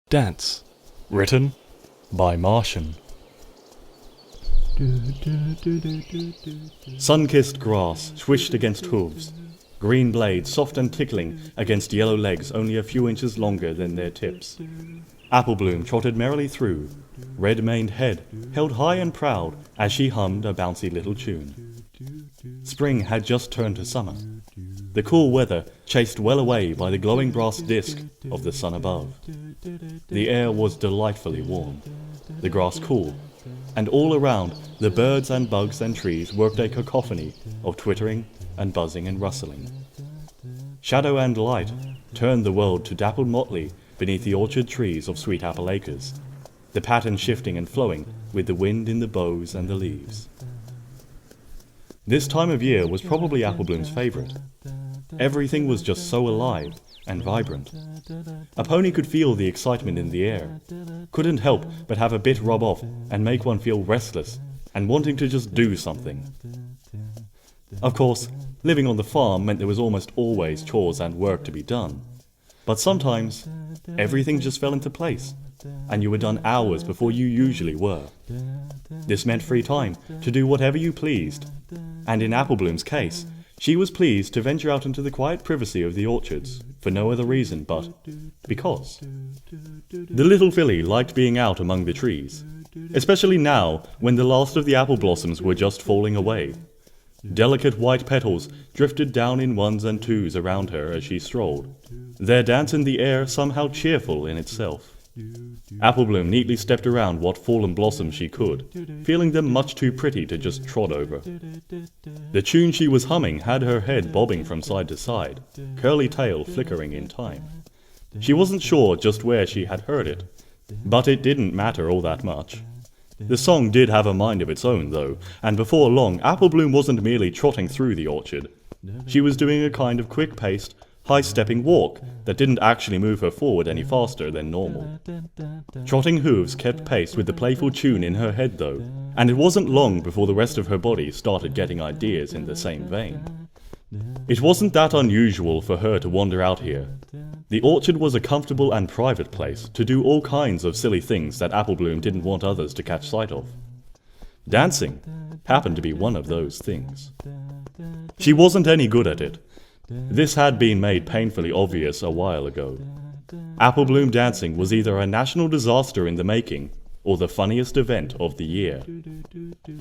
Dance, written by Martian. Sun-kissed grass swished against hooves, green blades soft and tickling against yellow legs only a few inches longer than their tips. Applebloom trotted merrily through, red-maned head held high and proud as she hummed a bouncy little tune. Spring had just turned to summer, the cool weather chased well away by the glowing brass disk of the sun above. The air was delightfully warm, the grass cool, and all around the birds and bugs and trees worked a cacophony of twittering and buzzing and rustling. Shadow and light turned the world to dappled motley beneath the orchard trees of Sweet Apple Acres, the pattern shifting and flowing with the wind in the boughs and the leaves. This time of year was probably Applebloom's favourite. Everything was just so alive and vibrant. A pony could feel the excitement in the air, couldn't help but have a bit rub off and make one feel restless and wanting to just do something. Of course, living on the farm meant there was almost always chores and work to be done. But sometimes, everything just fell into place, and you were done hours before you usually were. This meant free time to do whatever you pleased, and in Applebloom's case, she was pleased to venture out into the quiet privacy of the orchards, for no other reason but because. The little filly liked being out among the trees, especially now when the last of the apple blossoms were just falling away. Delicate white petals drifted down in ones and twos around her as she strolled, their dance in the air somehow cheerful in itself. Applebloom neatly stepped around what fallen blossoms she could, feeling them much too pretty to just trot over. The tune she was humming had her head bobbing from side to side, curly tail flickering in time. She wasn't sure just where she had heard it, but it didn't matter all that much. The song did have a mind of its own, though, and before long Applebloom wasn't merely trotting through the orchard. She was doing a kind of quick-paced, high-stepping walk that didn't actually move her forward any faster than normal. Trotting hooves kept pace with the playful tune in her head, though, and it wasn't long before the rest of her body started getting ideas in the same vein. It wasn't that unusual for her to wander out here. The orchard was a comfortable and private place to do all kinds of silly things that Applebloom didn't want others to catch sight of. Dancing happened to be one of those things. She wasn't any good at it. This had been made painfully obvious a while ago. Applebloom dancing was either a national disaster in the making, or the funniest event of the year.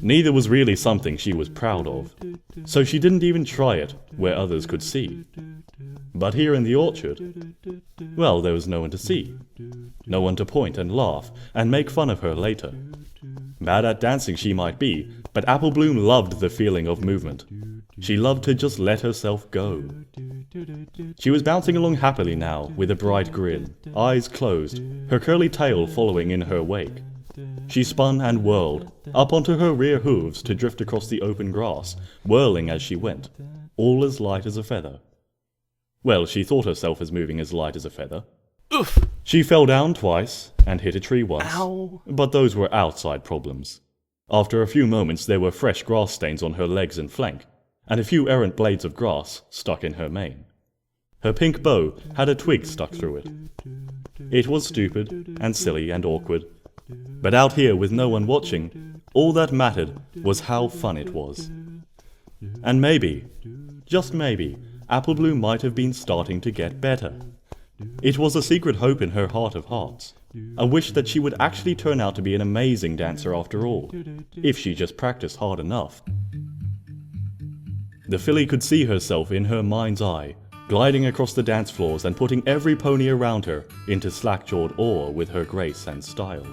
Neither was really something she was proud of, so she didn't even try it where others could see. But here in the orchard, well, there was no one to see, no one to point and laugh and make fun of her later. Bad at dancing she might be, but Applebloom loved the feeling of movement. She loved to just let herself go. She was bouncing along happily now, with a bright grin, eyes closed, her curly tail following in her wake. She spun and whirled, up onto her rear hooves to drift across the open grass, whirling as she went, all as light as a feather. Well, she thought herself as moving as light as a feather. Oof! She fell down twice, and hit a tree once. Ow! But those were outside problems. After a few moments there were fresh grass stains on her legs and flank, and a few errant blades of grass stuck in her mane. Her pink bow had a twig stuck through it. It was stupid, and silly, and awkward, but out here with no one watching, all that mattered was how fun it was. And maybe, just maybe, Applebloom might have been starting to get better. It was a secret hope in her heart of hearts, a wish that she would actually turn out to be an amazing dancer after all, if she just practiced hard enough. The filly could see herself in her mind's eye, gliding across the dance floors and putting every pony around her into slack-jawed awe with her grace and style.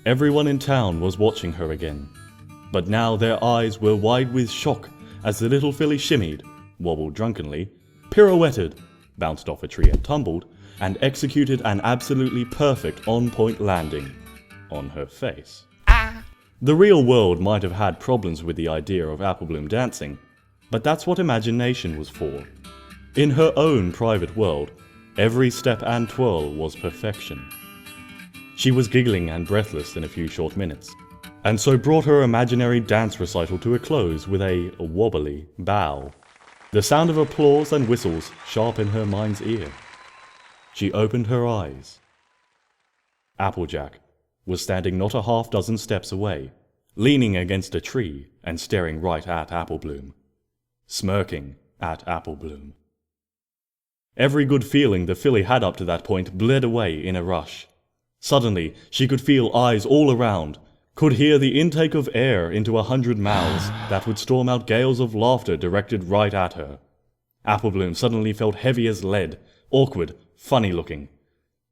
Everyone in town was watching her again, but now their eyes were wide with shock as the little filly shimmied, wobbled drunkenly, pirouetted, bounced off a tree and tumbled, and executed an absolutely perfect on-point landing on her face. The real world might have had problems with the idea of Applebloom dancing, but that's what imagination was for. In her own private world, every step and twirl was perfection. She was giggling and breathless in a few short minutes, and so brought her imaginary dance recital to a close with a wobbly bow. The sound of applause and whistles sharp in her mind's ear. She opened her eyes. Applejack was standing not a half-dozen steps away, leaning against a tree and staring right at Applebloom, smirking at Applebloom. Every good feeling the filly had up to that point bled away in a rush. Suddenly, she could feel eyes all around, could hear the intake of air into 100 mouths that would storm out gales of laughter directed right at her. Applebloom suddenly felt heavy as lead, awkward, funny-looking.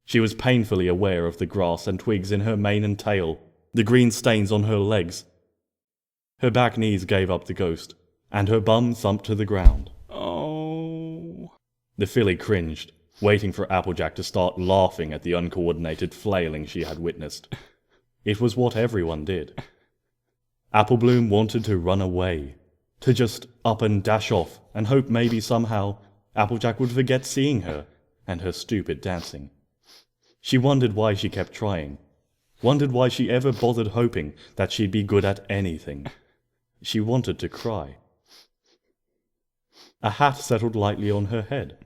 She was painfully aware of the grass and twigs in her mane and tail, the green stains on her legs. Her back knees gave up the ghost, and her bum thumped to the ground. Oh. The filly cringed, waiting for Applejack to start laughing at the uncoordinated flailing she had witnessed. It was what everyone did. Applebloom wanted to run away, to just up and dash off and hope maybe somehow Applejack would forget seeing her and her stupid dancing. She wondered why she kept trying, wondered why she ever bothered hoping that she'd be good at anything. She wanted to cry. A hat settled lightly on her head.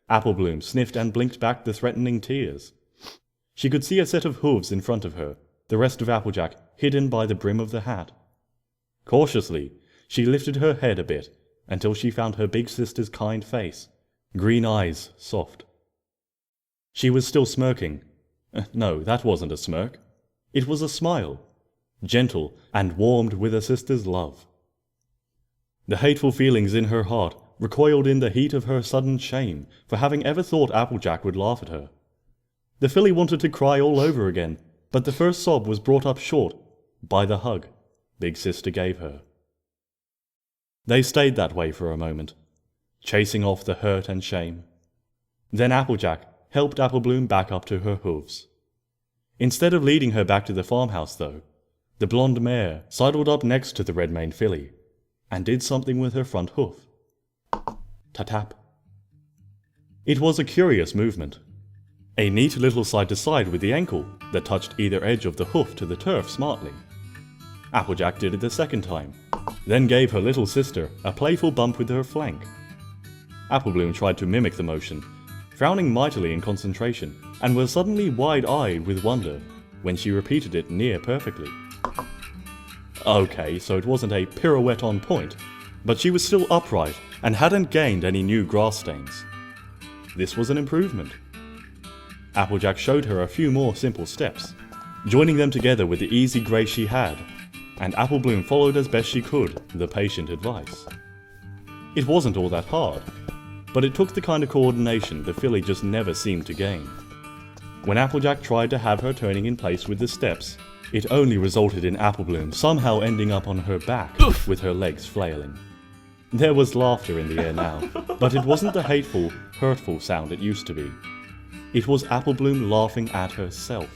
Applebloom sniffed and blinked back the threatening tears. She could see a set of hooves in front of her, the rest of Applejack hidden by the brim of the hat. Cautiously, she lifted her head a bit until she found her big sister's kind face, green eyes soft. She was still smirking. No, that wasn't a smirk. It was a smile, gentle and warmed with a sister's love. The hateful feelings in her heart recoiled in the heat of her sudden shame for having ever thought Applejack would laugh at her. The filly wanted to cry all over again, but the first sob was brought up short by the hug Big Sister gave her. They stayed that way for a moment, chasing off the hurt and shame. Then Applejack helped Applebloom back up to her hooves. Instead of leading her back to the farmhouse, though, the blonde mare sidled up next to the red-maned filly and did something with her front hoof. Ta-tap. It was a curious movement. A neat little side-to-side with the ankle that touched either edge of the hoof to the turf smartly. Applejack did it the second time, then gave her little sister a playful bump with her flank. Applebloom tried to mimic the motion, frowning mightily in concentration, and was suddenly wide-eyed with wonder when she repeated it near perfectly. Okay, so it wasn't a pirouette on point, but she was still upright and hadn't gained any new grass stains. This was an improvement. Applejack showed her a few more simple steps, joining them together with the easy grace she had, and Applebloom followed as best she could the patient advice. It wasn't all that hard, but it took the kind of coordination the filly just never seemed to gain. When Applejack tried to have her turning in place with the steps, it only resulted in Applebloom somehow ending up on her back with her legs flailing. There was laughter in the air now, but it wasn't the hateful, hurtful sound it used to be. It was Applebloom laughing at herself.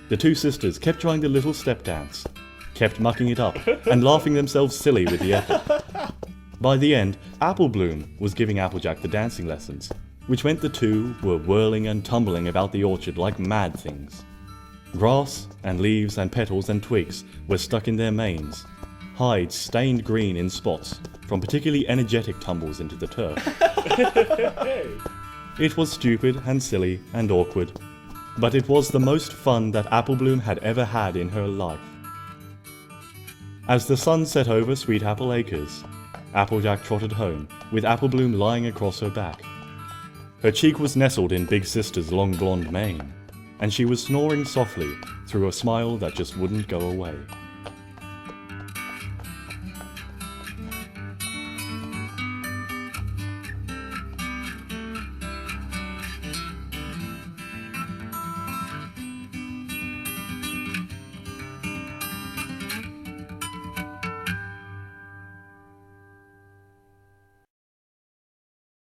The two sisters kept trying the little step dance, kept mucking it up, and laughing themselves silly with the effort. By the end, Applebloom was giving Applejack the dancing lessons, which meant the two were whirling and tumbling about the orchard like mad things. Grass and leaves and petals and twigs were stuck in their manes, hides stained green in spots from particularly energetic tumbles into the turf. It was stupid and silly and awkward, but it was the most fun that Applebloom had ever had in her life. As the sun set over Sweet Apple Acres, Applejack trotted home, with Applebloom lying across her back. Her cheek was nestled in Big Sister's long blonde mane, and she was snoring softly through a smile that just wouldn't go away.